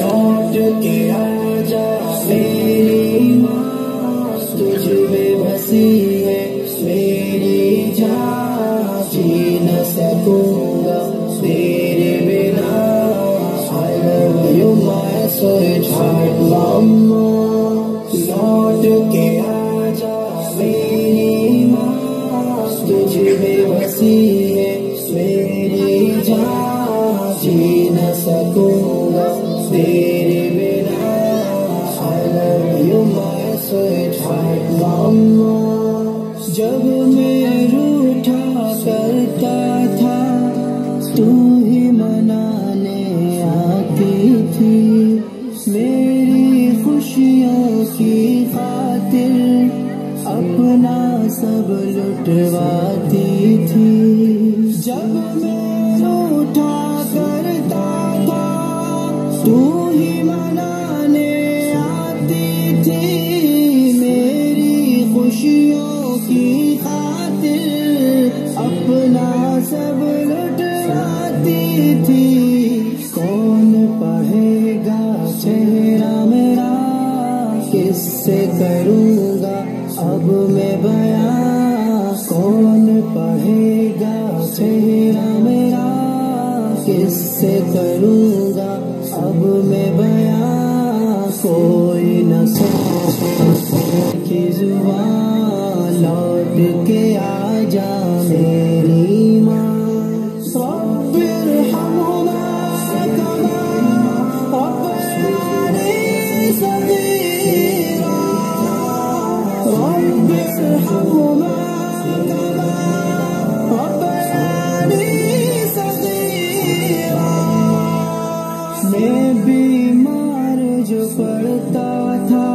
लौट के आजा मेरी माँ तुझ में बसी है मेरी जान जी न सकूंगा तेरे बिना I love you my sweetheart mama लौट के आजा मेरी माँ तुझ में बसी है मेरी जान जी न सकूंगा तेरे बिना I love you my sweetheart mama जब मैं रूठा करता था तू ही मनाने आती थी मेरी खुशियों की खातिर अपना सब लुटवाती थी जब मैं रूठा करता था तू ही मनाने आती थी मेरी खुशियों की खातिर अपना सब लुटवाती थी कौन पढ़ेगा चेहरा मेरा किससे करूँगा अब मैं बयां कौन पढ़ेगा चेहरा मेरा किससे करूँगा अब मैं बयां कोई न सोचे की जुबान लौट के आजा मेरी माँ रब्बिरहमुमा कमा रब्बयानी सगीरा रब्बिरहमुमा कमा रब्बयानी सगीरा मैं बीमार जो पड़ता था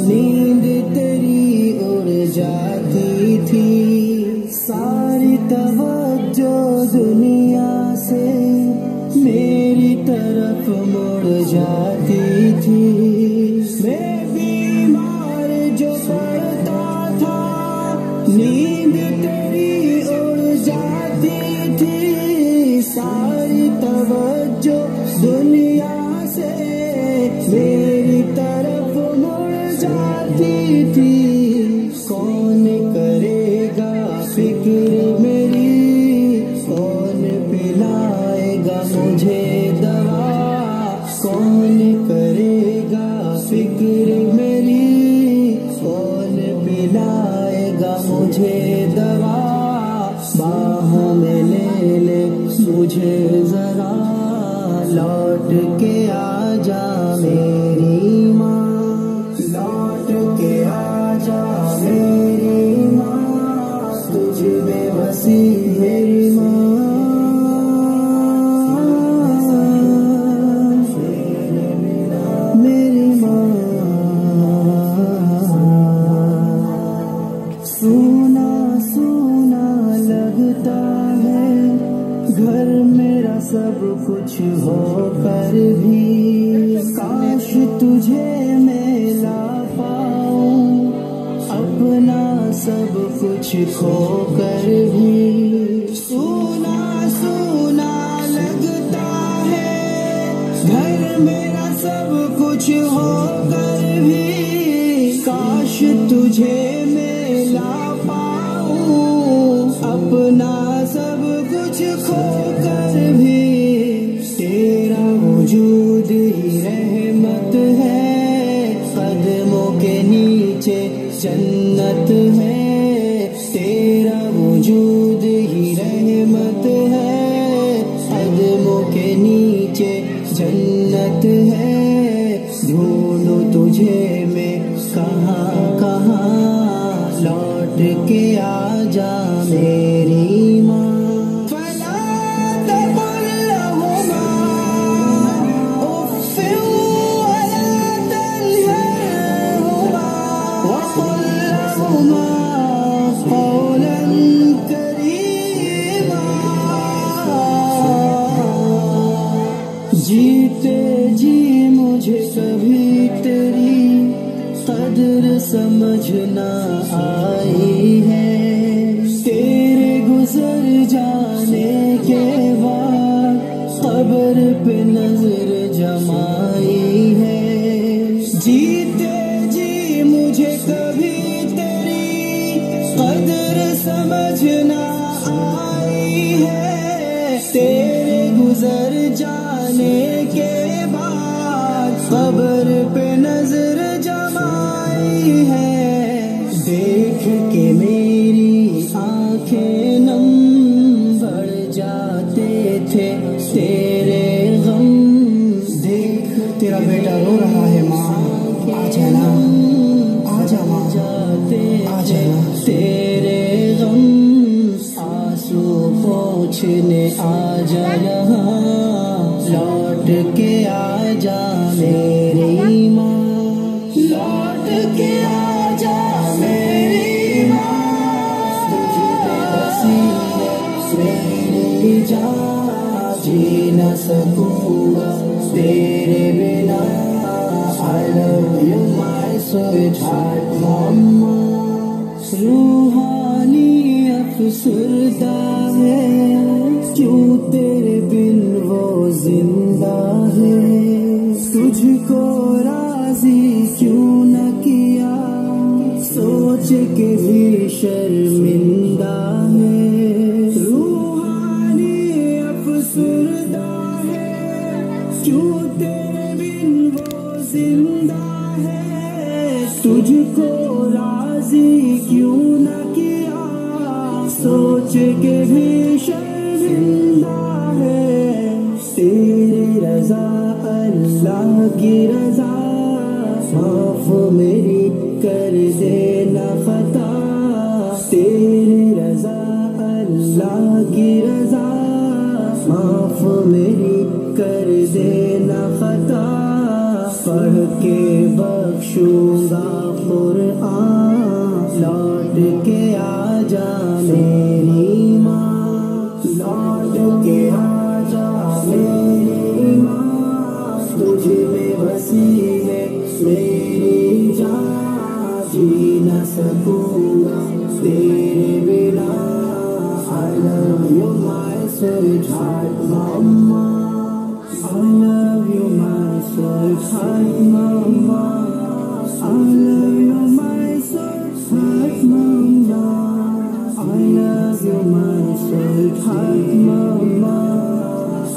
नींद तेरी उड़ जाती थी सारी तवज्जो दुनिया से मेरी तरफ मुड़ जाती थी मैं बीमार जो पड़ता था नींद तेरी उड़ जाती थी सारी तवज्जो दुनिया से मेरी तरफ मुड़ जाती थी कौन करेगा फिक्र मेरी कौन पिलाएगा मुझे दवा कौन करेगा फिक्र मेरी कौन पिलाएगा मुझे दवा बाह में ले ले मुझे जरा लौट के आजा मेरी माँ लौट के आजा मेरी माँ तुझ में बसी मेरी माँ मेरी माँ सुना सुना लगता है घर मेरा सब कुछ हो कर भी काश तुझे मैं ला पाऊं अपना सब कुछ खो कर भी सुना सुना लगता है घर मेरा सब कुछ हो कर भी काश तुझे मैं ला पाऊं अपना सब कुछ खो कर भी तेरा वजूद ही रहमत है कदमों के नीचे जन्नत है तेरा वजूद ही रहमत है कदमों के नीचे जन्नत है ढूंढूं तुझे मैं कहाँ कहाँ लौट के आजा मेरी माँ फला समझ ना आई है। तेरे गुजर जाने के बाद खबर पे नजर जमाई है। जीते जी मुझे कभी तेरी कदर समझ ना आई है। तेरे गुजर जाने के बाद खबर पे नजर जमाई है। देख के मेरी आंखें नम बढ़ जाते थे तेरे गम। देख तेरा बेटा रो रहा है माँ, आ जाना, आ जा माँ, आ जाना। तेरे गम आंसू पोंछने आ जा यहाँ, लौट के आ जा मेरी माँ, लौट के आ जा मेरी माँ। तुझे बसी है मेरी जान, जी न सकूंगा तेरे बिना। I love you my sweetheart mama। रूहानी अफसरदा है, क्यों तेरे बिन वो जिंदा है। तुझको राजी क्यों न किया, सोच के भी शर्मिंदा है। रूहानी अफसरदा है, क्यों तेरे बिन वो जिंदा है। तुझको राजी क्यों न किया, सोच के भी शर्मिंदा है। तेरी रजा अल्लाह की रजा, माफ मेरी कर देना खता। तेरी रजा अल्लाह की रजा, माफ मेरी कर देना खता। पढ़ के बख्शूंगा कुरान, लौट के आ जा मेरी माँ, लौट के आ जा मेरी माँ। तुझे में बसी है मेरी जान, जी न सकूंगा तेरे बिना। I love you my sweetheart mama, I love you my sweetheart mama, I love you my sweetheart mama, I love you my sweetheart mama,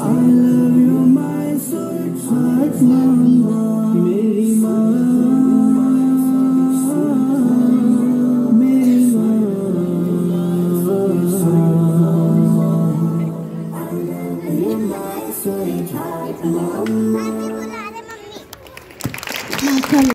I love you my sweetheart mama। मेरी माँ, मेरी माँ, I love you my sweetheart mama।